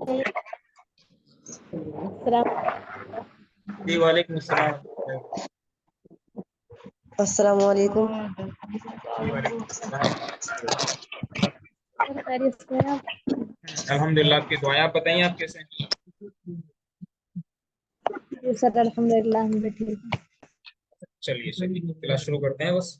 जी वालेकुम अस्सलाम। अस्सलाम वालेकुम। जी वालेकुम अस्सलाम। अल्हम्दुलिल्लाह, आपकी दुआएं। आप बताइए, आप कैसे हैं? सर अल्हम्दुलिल्लाह हम भी ठीक हैं। चलिए चलिए, क्लास शुरू करते हैं बस।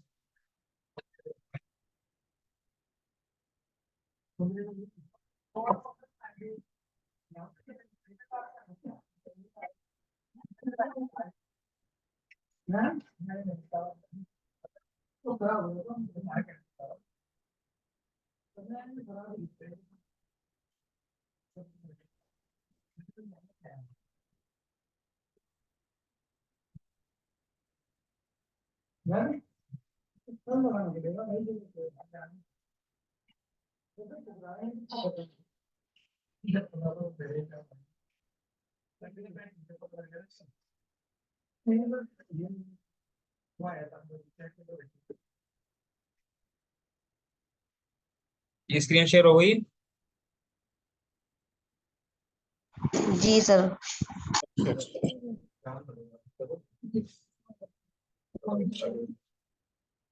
ये स्क्रीन शेयर हो गई? जी सर।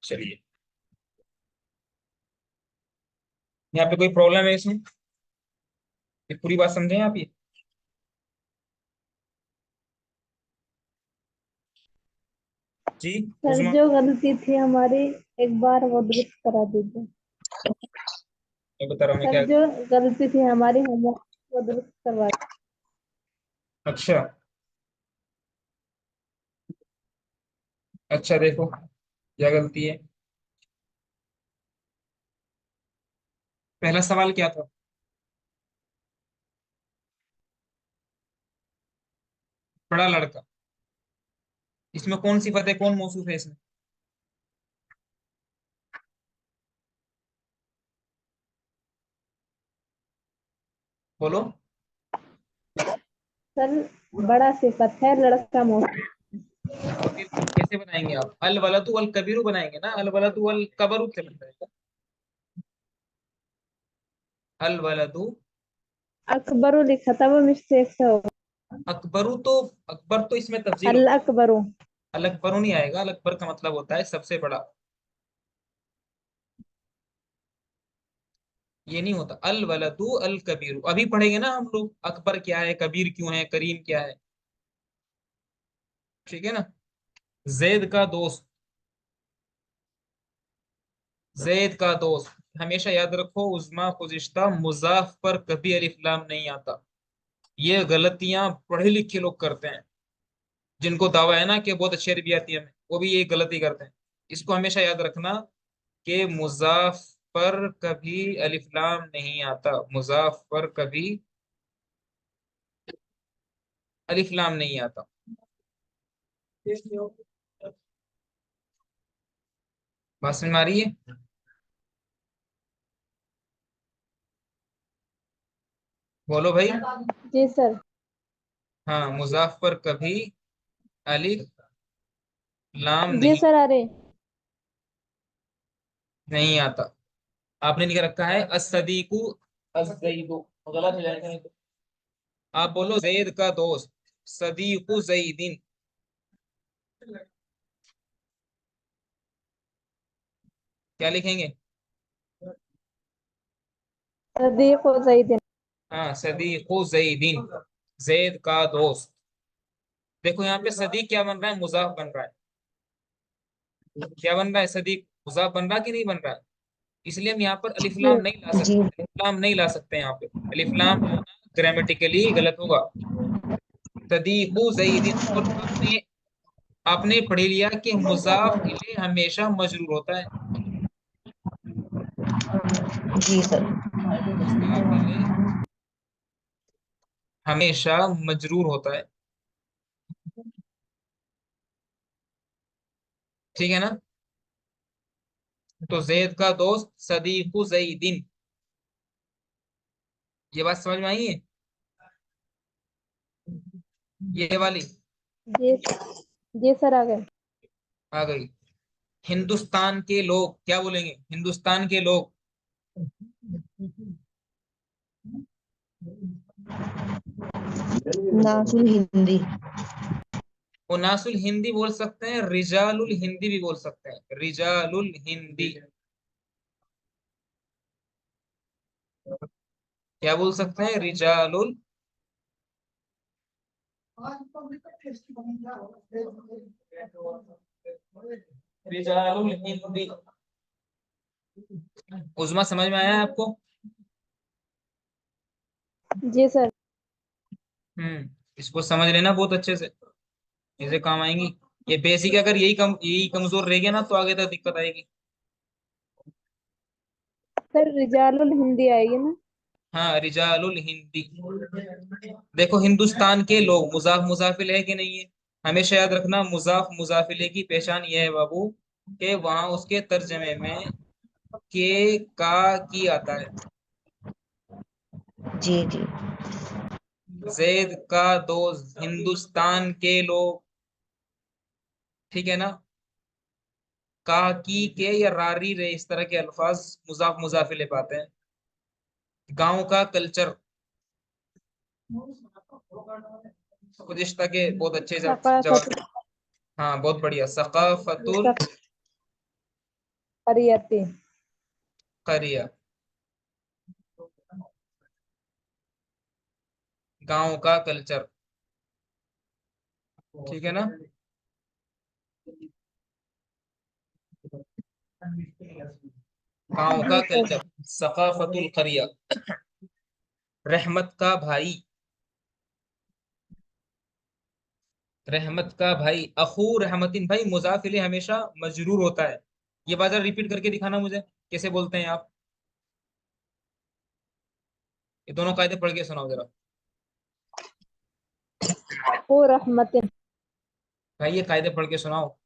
चलिए, यहाँ पे कोई प्रॉब्लम है इसमें? ये पूरी बात समझे आप ये? जी सर उस्मा, जो गलती थी हमारी एक बार वो दुरुस्त करा दीजिए। मैं बता रहा हूँ मैं सर क्या। जो गलती थी हमारी हम वो दुरुस्त करवा दीजिए। अच्छा अच्छा, देखो क्या गलती है। पहला सवाल क्या था? बड़ा लड़का, इसमें कौन सिफत है, कौन मौसूफ है इसमें? बोलो। सर बड़ा सिफत है, लड़का मौसम। तो फिर कैसे बनाएंगे आप? अल वलदु अल कबीरु बनाएंगे ना, अल वलदु अल कबरू से बन जाएगा। अल वलदु अकबरू लिखा था, वो मिस्टेक से हो। अकबरू, तो अकबर तो इसमें तफजील अल होती है। अकबरू। अल अकबरू नहीं आएगा, अल अकबर का मतलब होता है सबसे बड़ा। ये नहीं होता। अल वलदु अल कबीरु अभी पढ़ेंगे ना हम लोग, अकबर क्या है, कबीर क्यों है, करीम क्या है। ठीक है ना। जैद का दोस्त, जैद का दोस्त, हमेशा याद रखो, उज़्मा खुजिश्ता मुजाफ पर कभी अलिफ लाम नहीं आता। ये गलतियां पढ़े लिखे लोग करते हैं, जिनको दावा है ना कि बहुत अच्छी अरबी आती है हमें, वो भी ये गलती करते हैं। इसको हमेशा याद रखना कि मुजाफ पर कभी अलिफ लाम नहीं आता, मुजाफ पर कभी अलिफ लाम नहीं आता। बात समझ में आ रही है? बोलो भाई। जी सर। हाँ, मुजाफ पर कभी अलिफ लाम जी नहीं सर आ रहे। नहीं आता। आपने लिख रखा है असदीकु अज़्ज़ईदु, गलत हो जाएगा नहीं तो। आप बोलो जैद का दोस्त, सदीकु जैदिन। क्या लिखेंगे? सदीक हो सईद। हाँ, सदीकु जैदिन, जैद का दोस्त। देखो यहाँ पे सदीक क्या बन रहा है, मुजाफ बन रहा है। क्या बन रहा है? सदीक मुजाफ बन रहा कि नहीं बन रहा है? इसलिए हम यहाँ पर अलिफ लाम नहीं ला जी सकते, अलिफ लाम नहीं ला सकते यहाँ पे। अलिफ लाम लाना ग्रामेटिकली गलत होगा। सदीकु जैदिन। और आपने आपने पढ़ लिया कि मुजाफ इले हमेशा मजरूर होता है। जी सर। मुजाफ इले हमेशा मजरूर होता है। ठीक है ना। तो जैद का दोस्त सदीकु जैदिन, ये बात समझ में आई है? ये वाली जी। जी सर आ गए। आ गई। हिंदुस्तान के लोग क्या बोलेंगे? हिंदुस्तान के लोग, नासुल हिंदी। वो नासुल हिंदी बोल सकते हैं, रिजालुल हिंदी भी बोल सकते हैं, रिजालुल हिंदी। क्या बोल सकते हैं? रिजालुल, रिजालुल हिंदी। उजमा समझ में आया है आपको? जी सर। इसको समझ लेना बहुत अच्छे से, इसे काम आएंगी। ये बेसिक अगर यही कमजोर रह गया ना तो आगे तक दिक्कत आएगी। सर रिजालुल हिंदी आएगी ना? हाँ, रिजालुल हिंदी। देखो, हिंदुस्तान के लोग, मुजाफ मुजाफिल है कि नहीं है? हमेशा याद रखना, मुजाफ मुजाफिले की पहचान यह है बाबू, कि वहां उसके तर्जमे में के का की आता है। जी जी। जैद का दोस्त, हिंदुस्तान के लोग, ठीक है ना? का की के या रारी रे, इस तरह के अल्फाज मुजाफ मुजाफिले पाते हैं। गांव का कल्चर, गुज़िश्ता के बहुत अच्छे जवाब। सकाफत हाँ, बहुत बढ़िया। सकाफतुल करियती। करिया, गांव का कल्चर, ठीक है ना? गांव का जी सर। कल्चर, सकाफतुल करिया। रहमत का भाई, रहमत का भाई, अखू रहमतिन, भाई मुजाफिले हमेशा मजरूर होता है। ये बात जरा रिपीट करके दिखाना मुझे, कैसे बोलते हैं आप? ये दोनों कायदे पढ़ के सुनाओ जरा। ओ रहमतिन। भाई ये कायदे पढ़ के सुनाओ।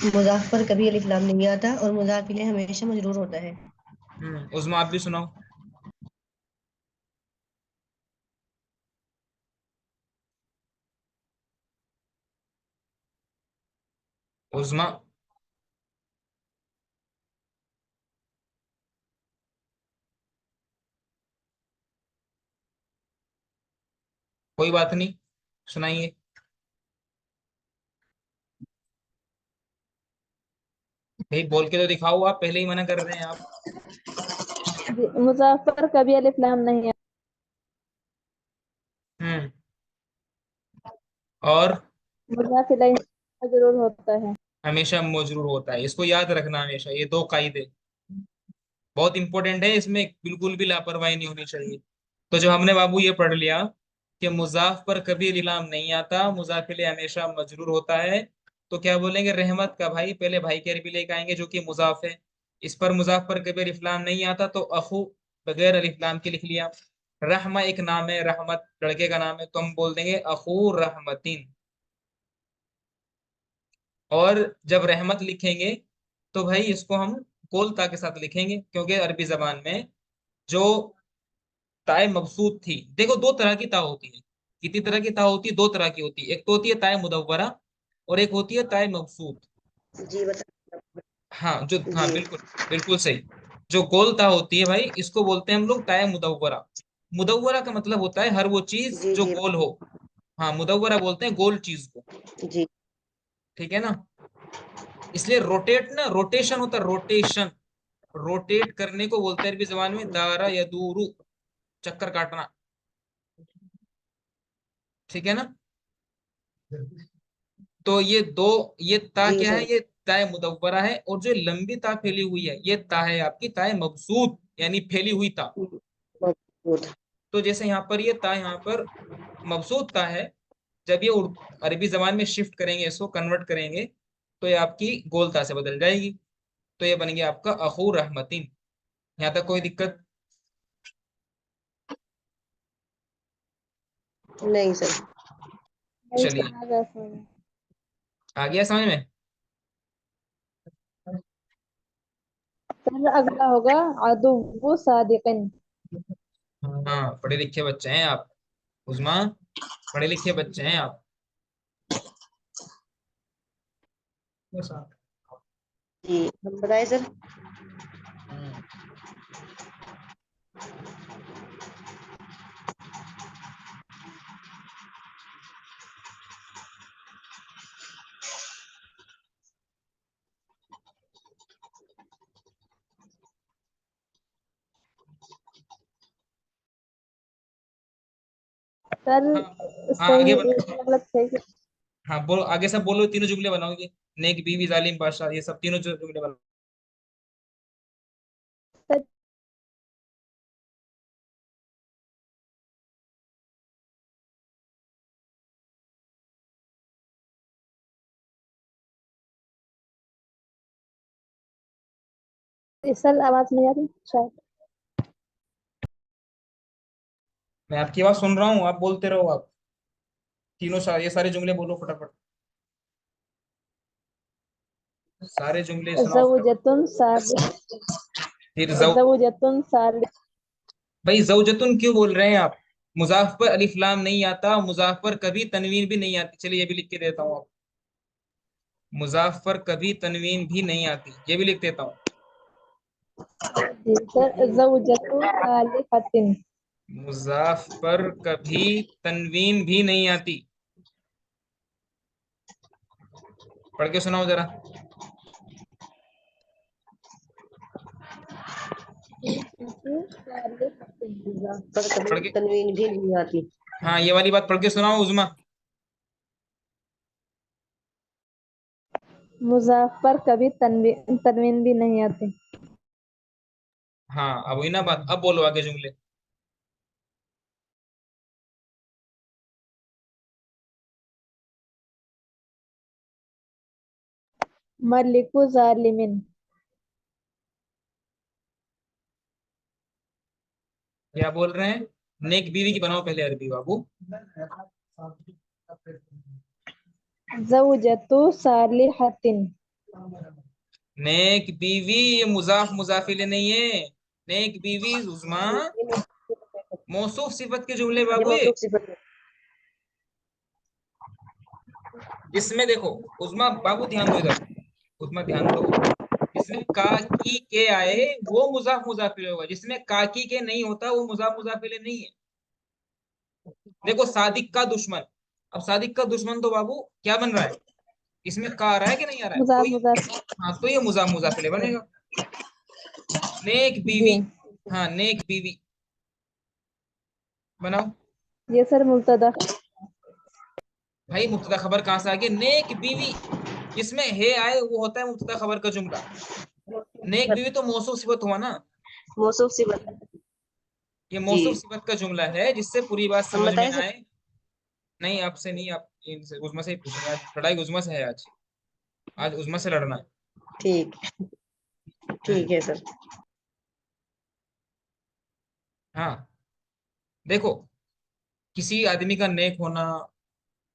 मुजाफ पर कभी अलिफ लाम नहीं आता और मुजाफिले हमेशा मजरूर होता है। उस्मा आप भी सुनाओ। उस्मा। कोई बात नहीं, सुनाइए। भाई बोल के तो दिखाओ, आप पहले ही मना कर रहे हैं आप। मुजफ्फर कभी अलिफ लाम नहीं है। हम्म और मुजाफिला जरूर होता है। हमेशा मजरूर होता है, इसको याद रखना हमेशा, ये दो कायदे बहुत इंपॉर्टेंट है, इसमें बिल्कुल भी लापरवाही नहीं होनी चाहिए। तो जब हमने बाबू ये पढ़ लिया कि मुजाफ पर कभी लिलाम नहीं आता, मुजाफिले हमेशा मजरूर होता है, तो क्या बोलेंगे? रहमत का भाई, पहले भाई के अरबी लेके आएंगे जो कि मुजाफ है। इस पर मुजाफ पर कभी अलिफ्लाम नहीं आता तो अखू बगैर अलिफ्लाम के लिख लिया। रहमा एक नाम है, रहमत लड़के का नाम है, तो हम बोल देंगे अखू रहमतिन। और जब रहमत लिखेंगे तो भाई इसको हम गोल ता के साथ लिखेंगे, क्योंकि अरबी जबान में जो ताए मबसूत थी, देखो दो तरह की ता होती है। कितनी तरह की ता होती है? दो तरह की होती है, एक तो होती है ताए मुदव्वरा और एक होती है ताए मबसूत। जी बता। हाँ, जो, हाँ जी बिल्कुल, बिल्कुल सही। जो गोल ता होती है भाई, इसको बोलते हैं हम लोग ताए मुदव्वरा। मुदव्वरा का मतलब होता है हर वो चीज जी जो जी। गोल हो। हाँ, मुदव्वरा बोलते हैं गोल चीज को, जी ठीक है ना? इसलिए रोटेट ना, रोटेशन होता है, रोटेशन। रोटेट करने को बोलते हैं अरबी जबान में दारा यदूरु, चक्कर काटना, ठीक है ना? तो ये दो, ये ता जी क्या है? सर। ये ताए मुदव्वरा है, और जो लंबी ता फैली हुई है ये ता है आपकी ताए मबसूत, यानी फैली हुई ता। मजबूत। तो जैसे यहाँ पर ये ता, यहाँ पर मबसूत ता है, जब ये अरबी जबान में शिफ्ट करेंगे, इसको कन्वर्ट करेंगे, तो ये आपकी गोल ता से बदल जाएगी। तो ये बन गया आपका अखू रहमतिन। यहाँ तक कोई दिक्कत? नहीं सर। नहीं चलिए, सर, आ गया समझ। आ गया समझ में? सर अगला होगा अदुव्वु सादिकिन। हाँ, पढ़े लिखे बच्चे हैं आप, उस्मा, पढ़े लिखे बच्चे हैं आप। जी हम बताए सर। हम्म, सर हाँ हाँ, सही आगे बढ़ो। गलत है कि हाँ बोलो, आगे सब बोलो, तीनों जुमले बनाओगे। नेक बीवी, जालिम बादशाह, ये सब तीनों जुमले बनाओ। सर सर आवाज नहीं आ रही शायद। मैं आपकी आवाज सुन रहा हूँ, आप बोलते रहो आप। तीनों ये सारे जुमले बोलो फटाफट। सारे जुमले सुनाओ फटाफट। ज़ौजतुन सालिह फिर ज़ौजतुन सालिह भाई जौजतुन क्यों बोल रहे हैं आप? मुजाफ पर अलिफ लाम नहीं आता, मुजाफ पर कभी तनवीन भी नहीं आती। चलिए ये भी लिख के देता हूँ आप। मुजाफ पर कभी तनवीन भी नहीं आती, ये भी लिख देता हूँ। जी सर ज़ौजतु सालिहतिन मुजाफ पर कभी तनवीन भी नहीं आती। पढ़ के सुनाओ जरा। पर कभी पढ़ के, तनवीन भी नहीं आती। हाँ ये वाली बात पढ़ के सुनाओ उजमा। मुज़ाफ पर कभी तनवीन भी नहीं आती। हाँ अब वही ना बात, अब बोलो आगे जुमले। मलिकु जालिमिन क्या बोल रहे हैं? नेक बीवी की बनाओ पहले अरबी बाबू। ज़ौजतु सालिहतिन नेक बीवी, ये मुजाफ मुजाफिले नहीं है। नेक बीवी उस्मा, मौसूफ सिफत के जुमले ये बाबू ये। मौसूफ सिफत है। इसमें देखो उस्मा बाबू, ध्यान दो इधर। उस्मा ध्यान दो। जिसमें काकी के आए वो मुजाफ मुजाफिले होगा, जिसमें काकी के नहीं होता वो मुजाफ मुजाफिले नहीं है। देखो सादिक का दुश्मन, अब सादिक का दुश्मन तो बाबू क्या बन रहा है? इसमें का आ रहा है कि नहीं आ रहा है? तो मुज़ाफ ये, मुज़ाफ हाँ तो ये मुजाफ मुजाफिले बनेगा। नेक जी बीवी, हाँ नेक बीवी बनाओ। ये सर मुब्तदा भाई मुब्तदा खबर कहाँ से आ गई? नेक बीवी, जिसमें हे आए वो होता है मुब्तदा खबर का जुमला। नेक बीवी तो मौसूफ सिफत हुआ ना। मौसूफ सिफत। ये जी मौसूफ सिफत का जुमला है, जिससे पूरी बात हम समझ में बताएं सर। आए। नहीं आपसे नहीं, आप इनसे उजमा से ही पूछेंगे, आज लड़ाई उजमा से है आज। आज उजमा से लड़ना है। ठीक हम्म, ठीक है सर। हाँ देखो, किसी आदमी का नेक होना,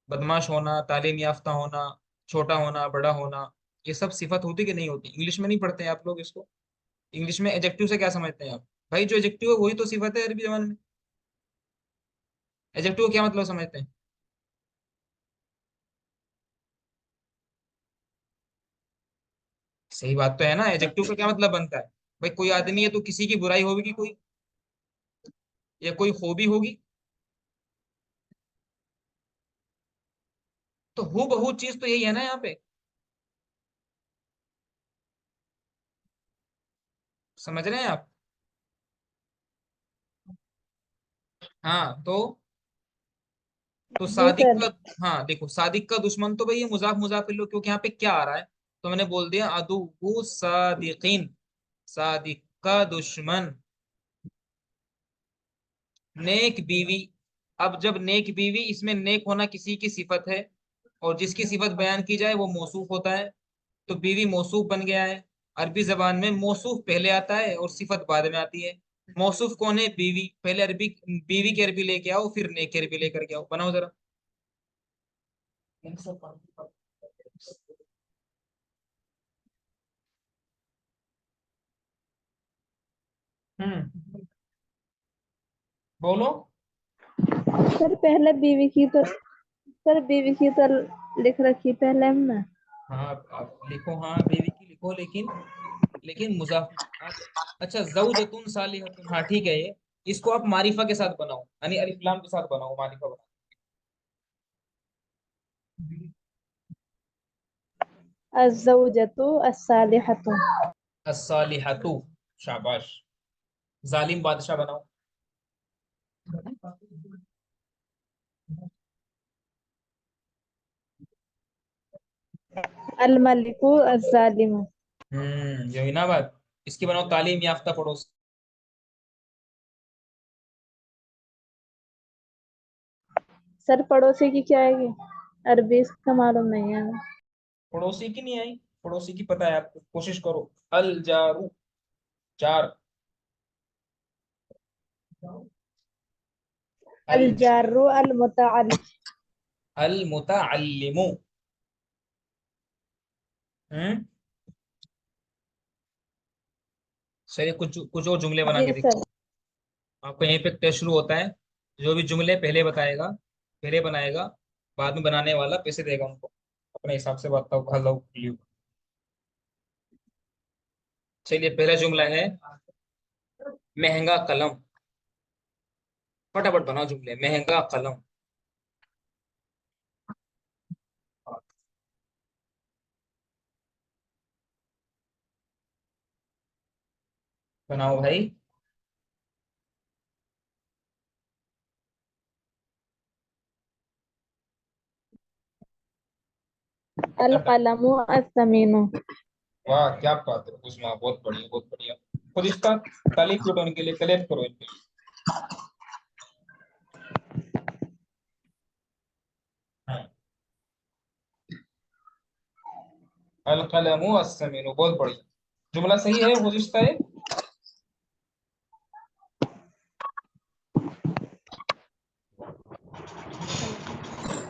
बदमाश होना, तालीम याफ्ता होना, छोटा होना, बड़ा होना, ये सब सिफत होती कि नहीं होती? इंग्लिश में नहीं पढ़ते हैं आप लोग इसको? इंग्लिश में एडजेक्टिव से क्या समझते हैं आप? भाई जो एडजेक्टिव है वही तो सिफत है अरबी जबान में। एडजेक्टिव को क्या मतलब समझते हैं? सही बात तो है ना, एडजेक्टिव का क्या मतलब बनता है? भाई कोई आदमी है तो किसी की बुराई होगी कोई, या कोई खूबी होगी। तो हु बहु चीज तो यही है ना यहाँ पे। समझ रहे हैं आप? हाँ तो जी सादिक सर का, हाँ देखो सादिक का दुश्मन तो भाई ये मुजाफ मुजाफिर लो, क्योंकि यहाँ पे क्या आ रहा है? तो मैंने बोल दिया अदुव्वु सादिकीन, सादिक का दुश्मन। नेक बीवी, अब जब नेक बीवी, इसमें नेक होना किसी की सिफत है, और जिसकी सिफत बयान की जाए वो मौसूफ होता है। तो बीवी मौसूफ बन गया है। अरबी जबान में मौसूफ पहले आता है और सिफत बाद में आती है। मौसूफ कौन है? बीवी। पहले अरबी, बीवी की अरबी लेके आओ, फिर नेक की अरबी लेकर के आओ, बनाओ जरा। हम्म, बोलो। सर पहले बीवी की तो सर बीवी की तो लिख रखी पहले हमने। हाँ आप लिखो, हाँ बीवी की लिखो, लेकिन मुजाफ आप, अच्छा जौजतुन सालिहतुन, हाँ ठीक है ये। इसको आप मारिफा के साथ बनाओ, यानी अलिफ लाम के साथ बनाओ, मारिफा बनाओ। अज़्ज़ौजतु अस्सालिहतु अस्सालिहतु, शाबाश। जालिम बादशाह बनाओ। अल मलिकु अज़्ज़ालिमु। जो है ना बात। इसकी बनाओ तालीम याफ्ता पड़ोसी। सर पड़ोसी की क्या है? अरबी इसका मालूम नहीं है। पड़ोसी की नहीं आई? पड़ोसी की पता है आपको, कोशिश करो। अल जारू, चार। अल अल जारु अल मुतअल। अल मुतअल्लिमु। हम्म चलिए कुछ कुछ और जुमले बना जी के सर। दिखाओ। आपको यहीं पे टेस्ट शुरू होता है। जो भी जुमले पहले बताएगा, पहले बनाएगा, बाद में बनाने वाला पैसे देगा उनको। अपने हिसाब से बताओ, हेलो। चलिए पहला जुमला है महंगा कलम। फटाफट बनाओ जुमले। महंगा कलम। बनाओ भाई। अल कलमु अस्समीनु। वाह क्या बात है उस्मा, बहुत बढ़िया बहुत बढ़िया। खुद इसका तारीफ लुटाने के लिए क्लैप करो इनके लिए। हाँ। अल कलमु अस्समीनु, बहुत बढ़िया। जुमला सही है, गुज़िश्ता है।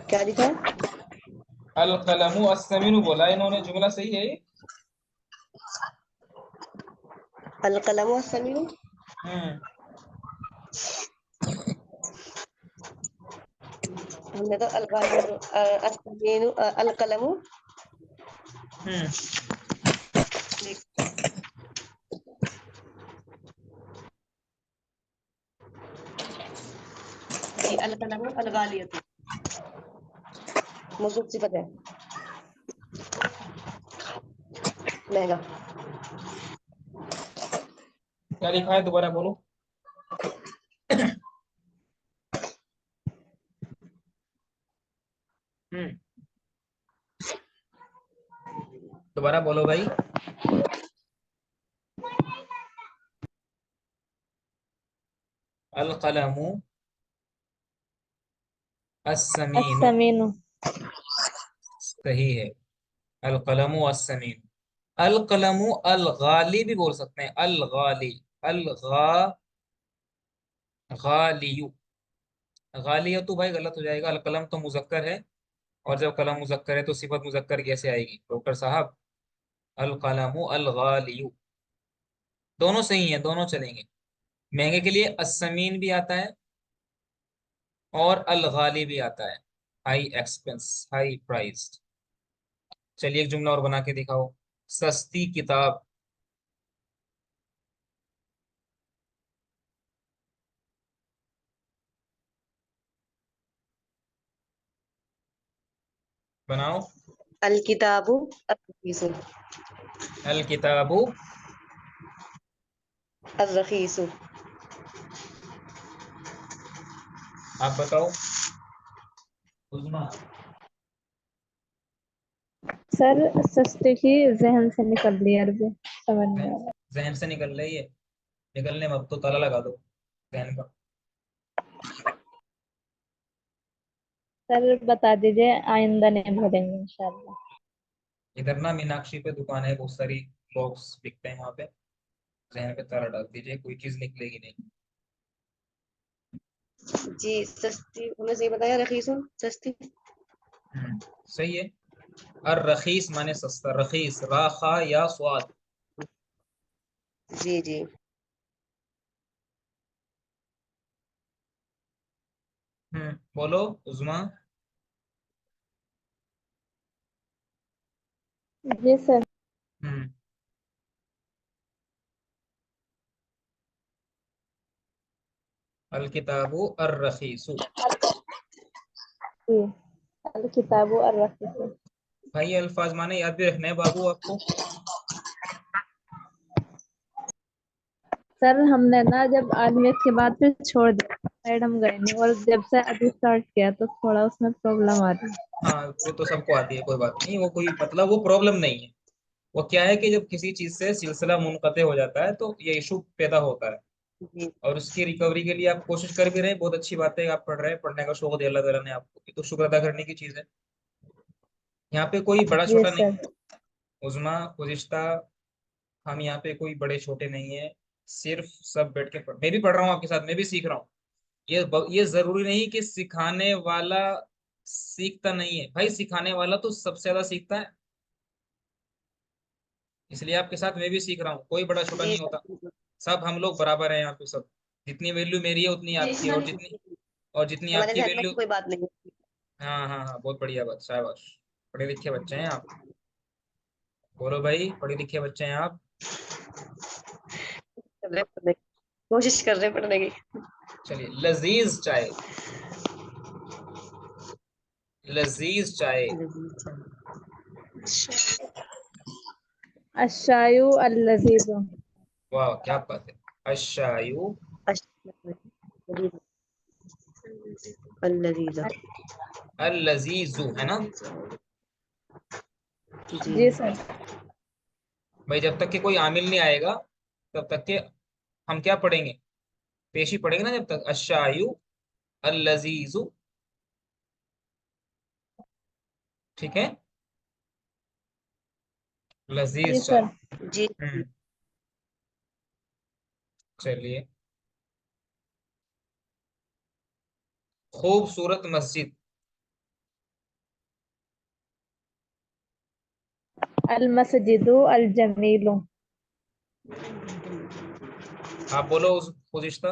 क्या लिखा है? अल कलमु अस्समीनु बोला इन्होंने, जुमला सही है। अल कलम वस्समीनु। हम्म हमने तो अल कलम अस्समीनु अल कलमु। हम्म जी अल कलमु अल गालियतु मौजूद सिफत है, महंगा। क्या लिखा है, दोबारा बोलो। हम्म दोबारा बोलो भाई। अल कलमु अस्समीनु, अस्समीनु। सही है। अल कलमु अस्समीनु। अल कलमु अल गाली भी बोल सकते हैं। अल गाली, अल गालियु। गालियतु तो भाई गलत हो जाएगा। अल कलम तो मुजक्कर है, और जब कलम मुजक्कर है तो सिफत मुजक्कर कैसे आएगी डॉक्टर साहब। अल कलमु अल गालियु। दोनों सही हैं, दोनों चलेंगे। महंगे के लिए अस्समीन भी आता है और अल गाली भी आता है। High expense, high priced. चलिए एक जुमला और बना के दिखाओ। सस्ती किताब। बनाओ। अल किताबु अर रखीसु। अल किताबु। अर रखीसु। आप बताओ उस्मा। सर सस्ते की जहन से निकल रही है अरबी, समझ में आ रहा। जहन से निकल रही है? निकलने में अब तो ताला लगा दो जहन का। सर बता दीजिए, आइंदा नहीं भूलेंगे इंशाल्लाह। इधर ना मीनाक्षी पे दुकान है, बहुत सारी बॉक्स बिकते हैं वहां पे। जहन पे ताला डाल दीजिए, कोई चीज निकलेगी नहीं। जी सस्ती, हमने सही बताया, रखीसुन सस्ती। सही है। और रखीस माने सस्ता। रखीस, राखा या स्वाद। जी जी। बोलो उस्मा। जी सर। हम्म अल किताबु अर रखीसु। जी अल किताबु अर रखीसु। भाई ये अल्फाज माने याद भी रखना है बाबू आपको। सर हमने ना जब आदमियत के बाद फिर छोड़ दिया, साइड हम गए नहीं, और जब से अभी स्टार्ट किया तो थोड़ा उसमें प्रॉब्लम आ रही है। हाँ वो तो सबको आती है, कोई बात नहीं, वो कोई मतलब वो प्रॉब्लम नहीं है। वो क्या है कि जब किसी चीज से सिलसिला मुनक़ते हो जाता है तो ये इशू पैदा होता है। जी और उसकी रिकवरी के लिए आप कोशिश कर भी रहे हैं, बहुत अच्छी बात है, आप पढ़ रहे हैं, पढ़ने का शौक दिया अल्लाह ताला ने आपको, ये तो शुक्र अदा करने की चीज है। यहाँ पे कोई बड़ा जी छोटा नहीं सर। है। उज़मा, गुज़िश्ता, हम यहाँ पे कोई बड़े छोटे नहीं है। सिर्फ सब बैठ के मैं भी पढ़ रहा हूँ आपके साथ, मैं भी सीख रहा हूँ। ये जरूरी नहीं कि सिखाने वाला सीखता नहीं है, भाई सिखाने वाला तो सबसे ज्यादा सीखता है। इसलिए आपके साथ मैं भी सीख रहा हूँ, कोई बड़ा छोटा जी नहीं सर होता। बिल्कुल। सब हम लोग बराबर हैं यहाँ पे सब। जितनी वैल्यू मेरी है उतनी आपकी है, और जितनी हमारे आपकी से हटने वैल्यू। की कोई बात नहीं है। हाँ हाँ हाँ, बहुत बढ़िया बात, शाबाश। पढ़े लिखे बच्चे हैं आप। बोलो भाई, पढ़े लिखे बच्चे हैं आप। पढ़ने की कोशिश कर रहे हैं पढ़ने की। चलिए, लजीज चाय। लजीज चाय। अशायु अल्लजीज़। वाह क्या बात है। अशायु अल्लजीजा। अल लजीजु है ना। जी जी सर। भाई जब तक कि कोई आमिल नहीं आएगा तब तक के हम क्या पढ़ेंगे, पेशी पढ़ेंगे ना, जब तक अशायु अल लजीजु। ठीक है, जी लजीज चाय। सर। जी हम्म। चलिए, खूबसूरत मस्जिद। अल मस्जिदु अल जमीलु। आप बोलो उस खुजिश्ता।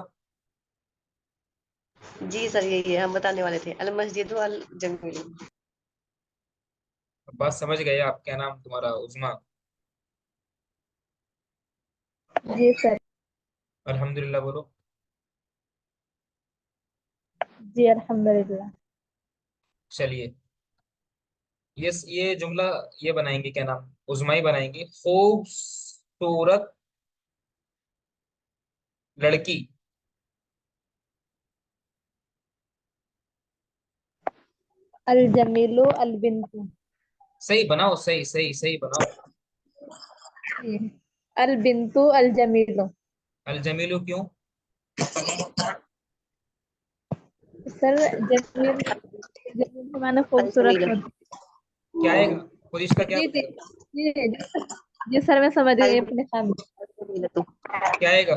जी सर यही है, हम बताने वाले थे, अल मस्जिद अल जमील। बात समझ गए आप, क्या नाम तुम्हारा, उजमा। जी सर। अल्हम्दुलिल्लाह बोलो। जी अल्हम्दुलिल्लाह। चलिए, ये जुमला ये बनाएंगे, क्या नाम, उजमा ही बनाएंगे। खूबसूरत लड़की। अल जमीलु अल बिन्तु। सही बनाओ, सही सही सही बनाओ। अल बिन्तु अल जमीलु। अल जमीलू क्यों। सर जमील, जमील के माने अल खूबसूरत जमील। होता क्या आएगा, खुजिश्ता है। क्या जी जी। बनेगा। जी जी सर, मैं समझ अल गई अपने काम। जमील तो। क्या आएगा।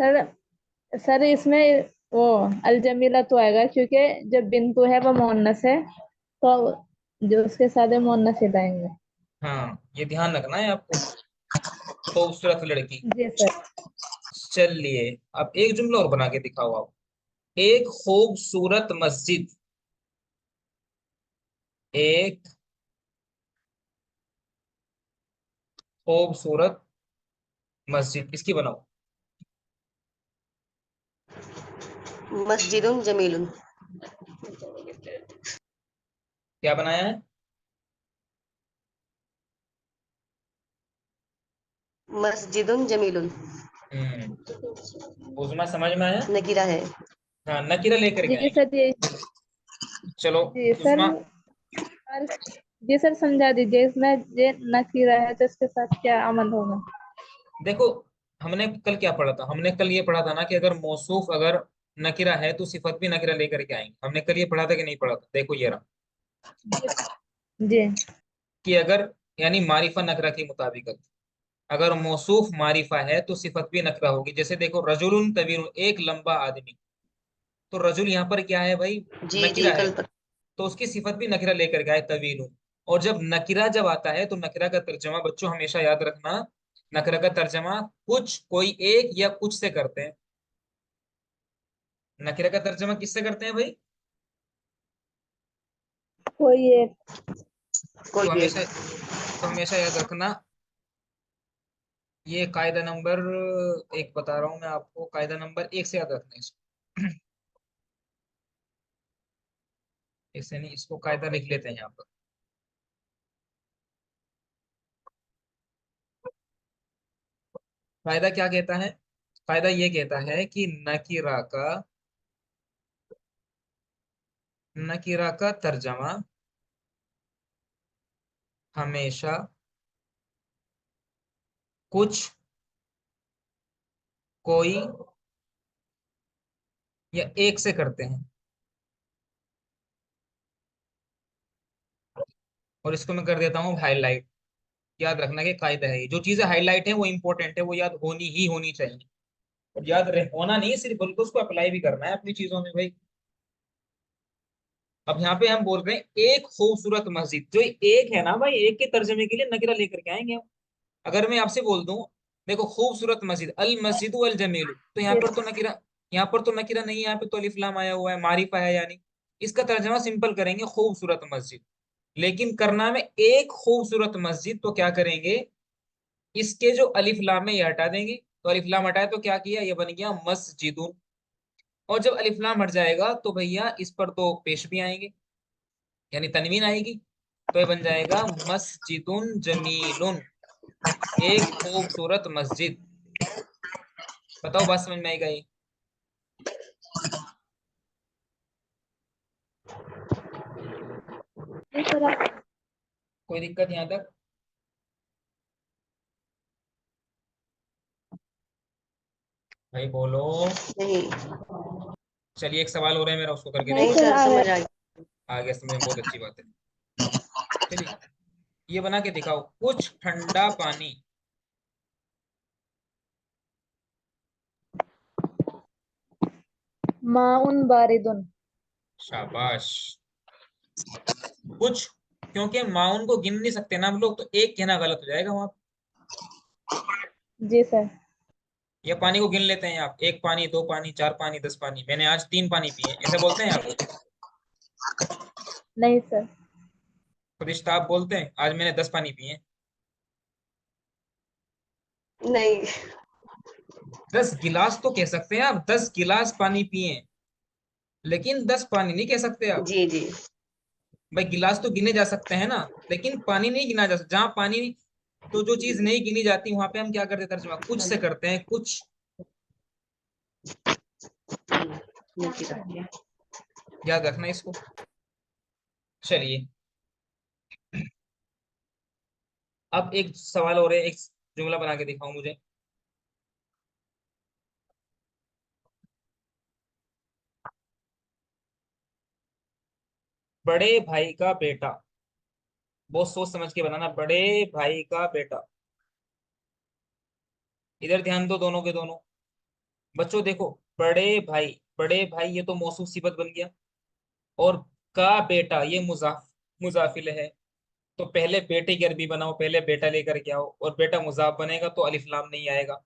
सर, सर इसमें वो अल जमीला तो आएगा, क्योंकि जो बिंतु है वो मोहन्नस है, तो जो उसके साथ है मोहन्नस ही लाएंगे। हाँ ये ध्यान रखना है आपको, खूबसूरत लड़की। जी सर। चलिए, अब एक जुमला और बना के दिखाओ आप। एक खूबसूरत मस्जिद। एक खूबसूरत मस्जिद, इसकी बनाओ। मस्जिदुन जमीलुन। क्या बनाया है। मस्जिदुन जमीलुन। उजमा समझ में आया। नकीरा है। हाँ, नकीरा लेकर के जी आएंगे। सर। जी चलो जी सर। उजमा। जी सर समझा दीजिए, इसमें ये नकीरा है तो इसके साथ क्या अमल होगा। देखो, हमने कल क्या पढ़ा था, हमने कल ये पढ़ा था ना कि अगर मौसूफ अगर नकीरा है तो सिफत भी नकीरा लेकर के आएंगे। हमने कल ये पढ़ा था कि नहीं पढ़ा था, देखो ये रहा। जी कि अगर यानी मारिफा नकरा के मुताबिक अगर मौसूफ मारिफा है तो सिफत भी नकरा होगी। जैसे देखो, रजुलुन तवील, एक लंबा आदमी। तो रजुल यहाँ पर क्या है भाई, जी जी नकिरा है। कल तक। तो उसकी सिफत भी नकिरा लेकर के आए, तवील। और जब नकिरा जब आता है तो नकिरा का तर्जमा बच्चों हमेशा याद रखना, नकिरा का तर्जमा कुछ, कोई एक या कुछ से करते हैं। नकिरा का तर्जमा किससे करते हैं भाई। कोई एक। तो कोई हमेशा, एक। याद रखना। ये कायदा नंबर एक बता रहा हूं मैं आपको, कायदा नंबर एक से याद रखना है इसको। इससे नहीं, इसको कायदा लिख लेते हैं यहाँ पर। कायदा क्या कहता है, कायदा ये कहता है कि नकीरा का तर्जमा हमेशा कुछ, कोई या एक से करते हैं। और इसको मैं कर देता हूँ हाईलाइट। याद रखना कि कायदा है, जो चीजें हाईलाइट है वो इंपॉर्टेंट है, वो याद होनी ही होनी चाहिए। और याद रह होना नहीं है सिर्फ, बल्कि उसको अप्लाई भी करना है अपनी चीजों में भाई। अब यहाँ पे हम बोल रहे हैं एक खूबसूरत मस्जिद, जो एक है ना भाई, एक के तर्जमे के लिए नकीरा लेकर के आएंगे हम। अगर मैं आपसे बोल दूं, देखो खूबसूरत मस्जिद, अल मस्जिद अल जमील, तो यहाँ पर तो नकीरा, यहाँ पर तो नकीरा नहीं है, यहाँ पे तो अलिफ लाम आया हुआ है, मारिफा है यानी। इसका तर्जमा सिंपल करेंगे खूबसूरत मस्जिद। लेकिन करना में एक खूबसूरत मस्जिद, तो क्या करेंगे, इसके जो अलिफ लाम है ये हटा देंगे। तो अलिफ लाम हटाए तो क्या किया, ये बन गया मस्जिदुन। और जब अलिफ लाम हट जाएगा तो भैया इस पर तो पेश भी आएंगे, यानी तनवीन आएगी। तो ये बन जाएगा मस्जिदुन जमीलुन, एक खूबसूरत मस्जिद। बताओ बात समझ में आएगा ये? कोई दिक्कत यहाँ तक? भाई बोलो। नहीं चलिए एक सवाल हो रहा है मेरा, उसको करके नहीं नहीं दिखाओ। सर, सर, आ समझ गया। आ गया। आ गया समझ में, बहुत अच्छी बात है। चलिए ये बना के दिखाओ, कुछ ठंडा पानी। माउन बारिदुन। शाबाश। कुछ, क्योंकि माउन को गिन नहीं सकते ना हम लोग, तो एक कहना गलत हो जाएगा वहां। जी सर। ये पानी को गिन लेते हैं आप, एक पानी, दो पानी, चार पानी, 10 पानी, मैंने आज 3 पानी पिए, ऐसे बोलते हैं आप? नहीं सर। फरिश्ता आप बोलते हैं आज मैंने 10 पानी पिए? नहीं 10 गिलास तो कह सकते हैं आप, 10 गिलास पानी पिए, लेकिन 10 पानी नहीं कह सकते आप। जी जी। भाई गिलास तो गिने जा सकते हैं ना, लेकिन पानी नहीं गिना जा सकता। जहां पानी, तो जो चीज नहीं गिनी जाती वहां पे हम क्या करते हैं तर्जुमा, कुछ से करते हैं, कुछ। नहीं याद रखना इसको। चलिए अब एक सवाल और है, एक जुमला बना के दिखाओ मुझे। बड़े भाई का बेटा, बहुत सोच समझ के बनाना, बड़े भाई का बेटा। इधर ध्यान दो दोनों के दोनों। बच्चों देखो, बड़े भाई, बड़े भाई ये तो मौसूफ सिफत बन गया। और का बेटा ये मुजाफिल है। तो पहले बेटे की अरबी बनाओ, पहले बेटा लेकर के आओ, और बेटा मुजाफ बनेगा तो अलिफ लाम नहीं आएगा।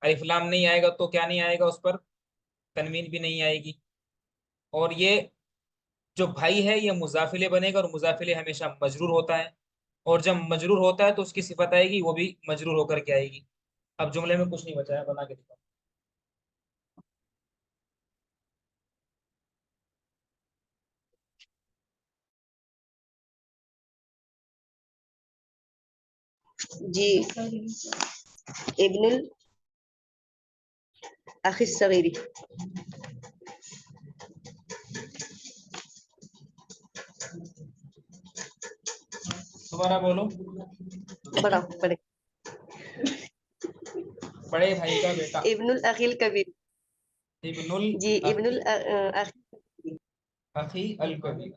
अलिफ लाम नहीं आएगा तो क्या नहीं आएगा उस पर, तनवीन भी नहीं आएगी। और ये जो भाई है ये मुजाफिले बनेगा, और मुजाफिले हमेशा मजरूर होता है। और जब मजरूर होता है तो उसकी सिफत आएगी, वो भी मजरूर होकर के आएगी। अब जुमले में कुछ नहीं बचा है, बना के दिखाओ। जी। इब्नुल अखी सगीरी। दोबारा बोलो। बड़ा बड़े। बड़े भाई का बेटा। इब्नुल अखिल कबीर। इब्नुल जी इब्नुल अखी, अखी अल कबीर।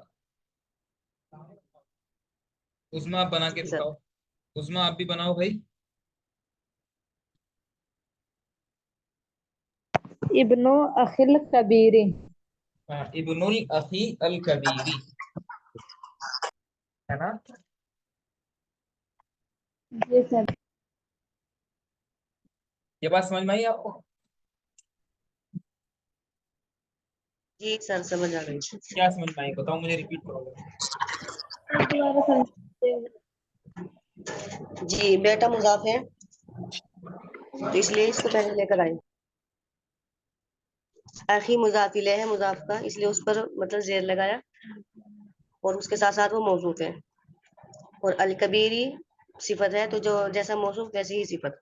उसमें आप बना के जी सर। दिखाओ। उसमें आप भी बनाओ भाई। इब्नो अखिल कबीरी। हाँ, इब्नुल अखी अल कबीरी, है ना? जी सर। ये बात समझ में आई आपको? जी सर, समझ आ गई। क्या समझ में आई बताओ, मुझे रिपीट करो। दोबारा समझाइए। जी, बेटा मुजाफ है तो इसलिए इसको पहले लेकर आए। आखी मुजाफिले है मुजाफ का, इसलिए उस पर मतलब जेर लगाया, और उसके साथ साथ वो मौसूफ है। और अल कबीरी सिफत है, तो जो जैसा मौसूफ वैसी ही सिफत।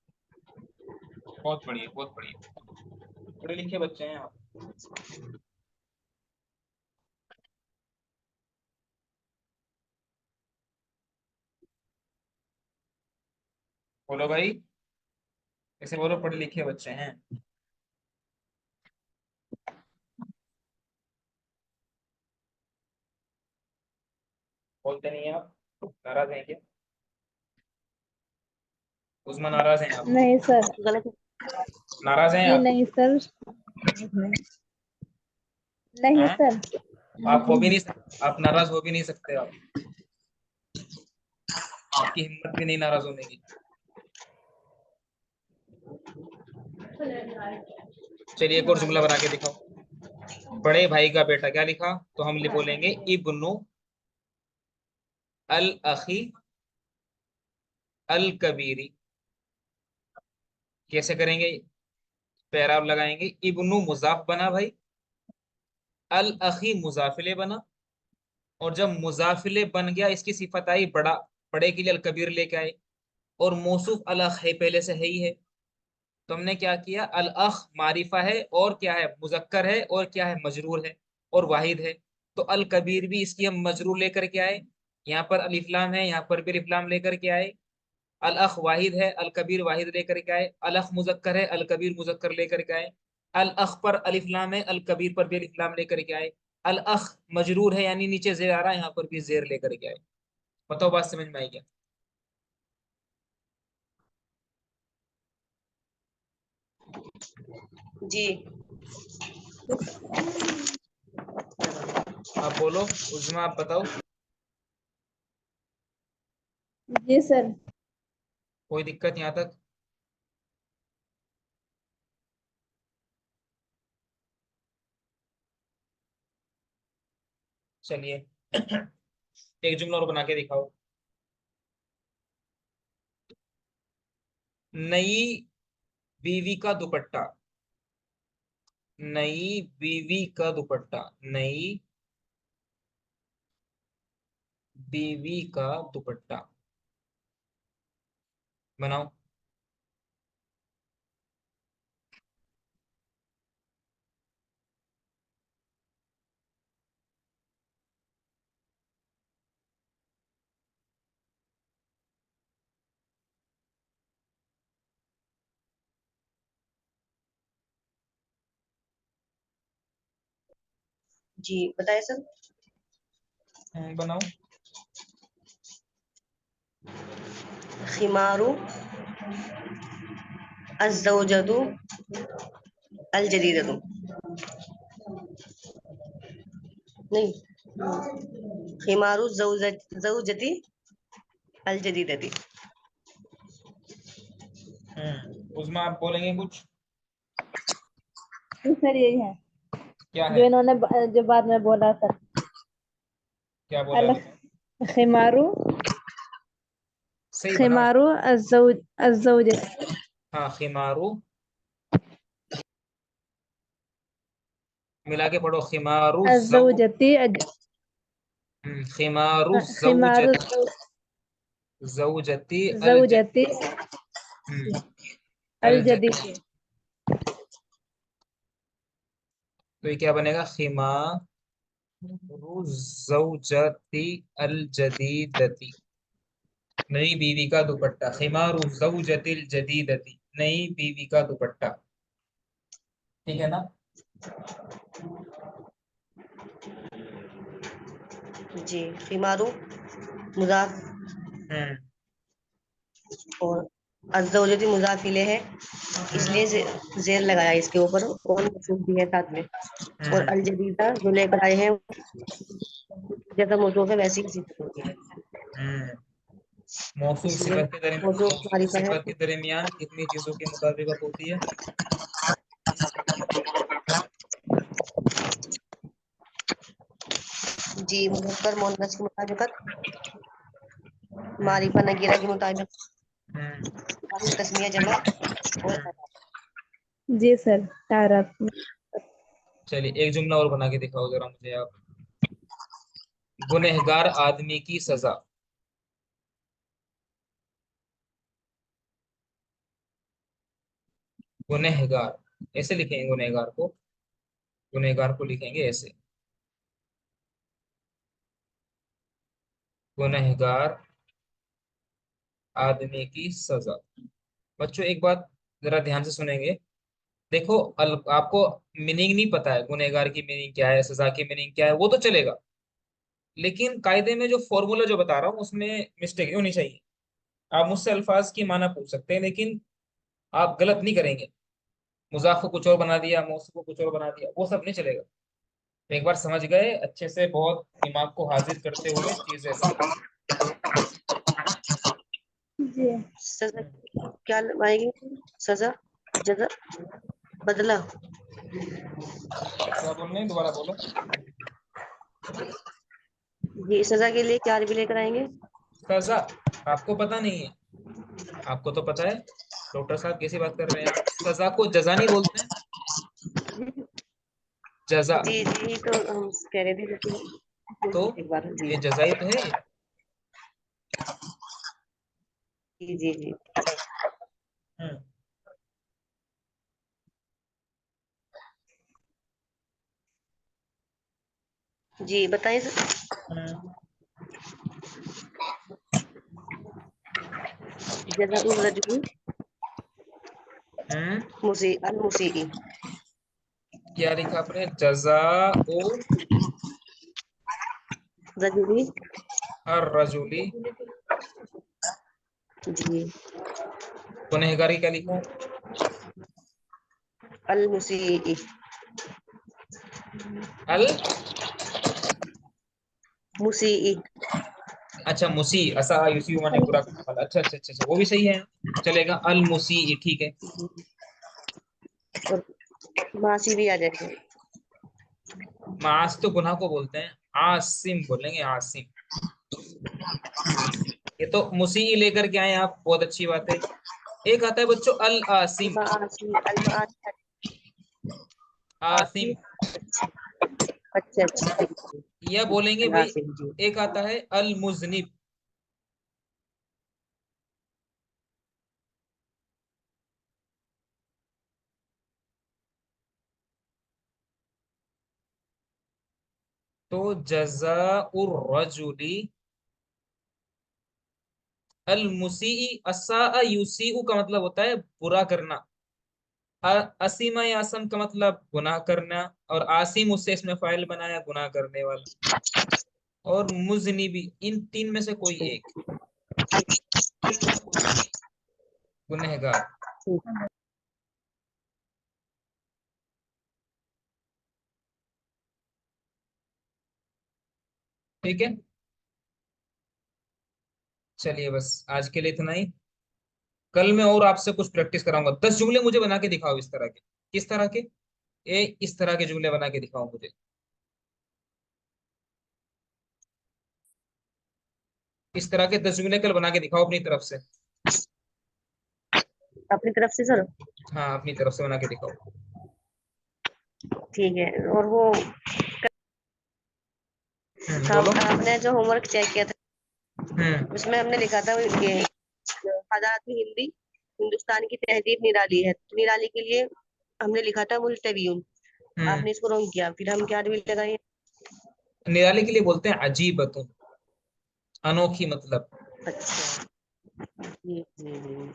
बहुत बढ़िया, बहुत बढ़िया। पढ़े लिखे बच्चे हैं आप। बोलो भाई, ऐसे बोलो पढ़े लिखे बच्चे हैं। बोलते नहीं है आप, नाराज हैं क्या? उस्मान नाराज हैं आप? नहीं सर। गलत है। नाराज हैं जी आप? नहीं सर। नहीं हैं? सर। आप हो भी नहीं आप नाराज हो भी नहीं सकते आप, आपकी हिम्मत भी नहीं नाराज होने की। चलिए एक और जुमला बना के दिखाओ। बड़े भाई का बेटा, क्या लिखा? तो हम बोलेंगे इब्नु अल अखी अल कबीरी। कैसे करेंगे? पैराब लगाएंगे, इब्नु मुजाफ बना भाई, अल अखी मुजाफिले बना, और जब मुजाफिले बन गया इसकी सिफत आई बड़ा, बड़े के लिए अल कबीर लेके आए, और मौसूफ अल अख है पहले से है ही है, तो हमने क्या किया, अल अख मारिफा है और क्या है, मुजक्कर है और क्या है, मजरूर है और वाहिद है। तो अल कबीर भी इसकी हम मजरूर लेकर के आए, यहाँ पर अलिफ्लाम है, यहाँ पर भी अलिफ्लाम लेकर के आए। अल अख वाहिद है, अल कबीर वाहिद लेकर के आए। अल अख मुजक्कर है, अल कबीर मुजक्कर लेकर के आए। अल अख पर अलिफ्लाम है, अल कबीर पर भी अलिफ्लाम लेकर के आए। अल अख मजरूर है यानी नीचे जेर आ रहा है, यहाँ पर भी जेर लेकर के आए। बताओ बात समझ में आई क्या? जी। आप बोलो, उजमा आप बताओ। जी सर। कोई दिक्कत यहाँ तक? चलिए एक जुमला और बना के दिखाओ। नई बीवी का दुपट्टा, नई बीवी का दुपट्टा, नई बीवी का दुपट्टा बनाओ। जी बताए सर। बनाओ। खिमारू अज़्ज़ौजतु अल जदीदतु। नहीं, खिमारू ज़ौजती अल जदीदती। उसमें आप बोलेंगे कुछ? जी सर यही है क्या जो है? इन्होंने जो बाद में बोला सर। क्या बोला है अल बताओ। खिमारू सही बनाओ। खिमारू अज़्ज़ौज हाँ, खिमारू, मिला के पढ़ो, खिमारू अज़्ज़ौजती खिमारू खिमारू जौजती अल ज़ौजती अल अल जदीद। जदीद। तो ये क्या बनेगा, खिमारू जौजती अल जदीदती, नई बीवी का दुपट्टा, खिमारू जौजतिल जदीदती, नई बीवी का दुपट्टा। ठीक है ना? जी। खिमारू मुजाफ हम्म और अज़्ज़ौजती मुजाफ इले है, इसलिए जेर लगाया इसके ऊपर, और मौसूफ भी है साथ में। और हम्म अल जदीदा जो लेकर आए हैं, जैसा मौसूफ है वैसी ही सिफत होती है, हम्म मौसूफ इसलिए सिफत के मौसूफ मौसूफ मारिफा है। सिफत के दरमियान कितनी चीजों की मुताबिकत होती है? जी। मुज़क्कर मुअन्नस की मुताबिकत, मारिफा नकीरा की मुताबिकत, हम्म तस्निया जमा और हम्म जी सर तारफ। चलिए एक जुमला और बना के दिखाओ जरा मुझे आप। गुनहगार आदमी की सजा, गुनहगार ऐसे लिखेंगे गुनहगार को लिखेंगे ऐसे, गुनहगार आदमी की सजा। बच्चों एक बात जरा ध्यान से सुनेंगे। देखो आपको मीनिंग नहीं पता है, गुनहगार की मीनिंग क्या है, सजा की मीनिंग क्या है, वो तो चलेगा, लेकिन कायदे में जो फॉर्मूला जो बता रहा हूँ उसमें मिस्टेक नहीं होनी चाहिए। आप मुझसे अल्फाज की माना पूछ सकते हैं, लेकिन आप गलत नहीं करेंगे। मुजाफ को कुछ और बना दिया, मौसू को कुछ और बना दिया, वो सब नहीं चलेगा। तो एक बार समझ गए अच्छे से, बहुत दिमाग को हाजिर करते हुए चीजें समझ। जी। सजा क्या आएगी? सजा, जजा, बदला। क्या बोल रहे हैं, दोबारा बोलो। जी, सजा के लिए क्या अरबी लेकर आएंगे? सजा आपको पता नहीं है? आपको तो पता है। डॉक्टर साहब कैसी बात कर रहे हैं आप? सजा को जजा नहीं बोलते हैं, जजा। जी जी, तो हम कह रहे थे, तो लेकिन एक बार जी ये जजा ही तो है ये। जी जी जी। हम्म जी बताइए सर। हम्म जजा उल रजमी हम्म। मुसी अल मुसी। क्या लिखा आपने? जजा ओ रजमी। हर रजुली। जी। गुनहगारी क्या लिखा? अल मुसी। अल, मुसी। अच्छा मुसी, असा युसी माने बुरा करने वाला। अच्छा अच्छा अच्छा अच्छा, वो भी सही है, चलेगा। अल मुसी, ठीक है। और मासी भी आ जाएगा। मास तो गुनाह को बोलते हैं, आसिम बोलेंगे, आसिम। ये तो मुसी लेकर के आए आप, बहुत अच्छी बात है। एक आता है बच्चों अल आसिम। मासी अल मासी। आसिम अच्छा अच्छा अच्छा, ठीक है। या बोलेंगे अल भाई। आसिम जी। एक आता है अल मुजनिब। तो जजा उर रजुली अल मुसी, असा युसी का मतलब होता है बुरा करना। असीमा या आसम का मतलब गुनाह करना, और आसिम उससे इसमें फाइल बनाया, गुनाह करने वाला। और मुजनिबी, इन तीन में से कोई एक, गुनहगार। ठीक। ठीक है, चलिए बस आज के लिए इतना ही। कल मैं और आपसे कुछ प्रैक्टिस कराऊंगा। 10 जुमले मुझे बना के दिखाओ इस तरह के। किस तरह के? इस तरह के जुमले बना के दिखाओ मुझे। इस तरह के 10 जुमले कल बना के दिखाओ अपनी तरफ से। अपनी तरफ से सर। हाँ अपनी तरफ से बना के दिखाओ। ठीक है। और वो हम बोलो। आपने जो होमवर्क चेक किया था हम्म उसमें हमने लिखा था ये हज़ारत हिंदी हिंदुस्तान की तहजीब निराली है, तो निराली के लिए हमने लिखा था मुल्तवियुन। हम्म। आपने इसको रॉन्ग किया, फिर हम क्या अरबी लगाए? निराले के लिए बोलते हैं अजीबतुन, अनोखी मतलब। अच्छा जी जी जी।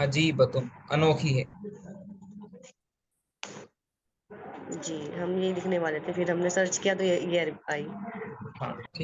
अजीबतुन अनोखी है। जी हम ये लिखने वाले थे, फिर हमने सर्च किया तो ये आई। हाँ।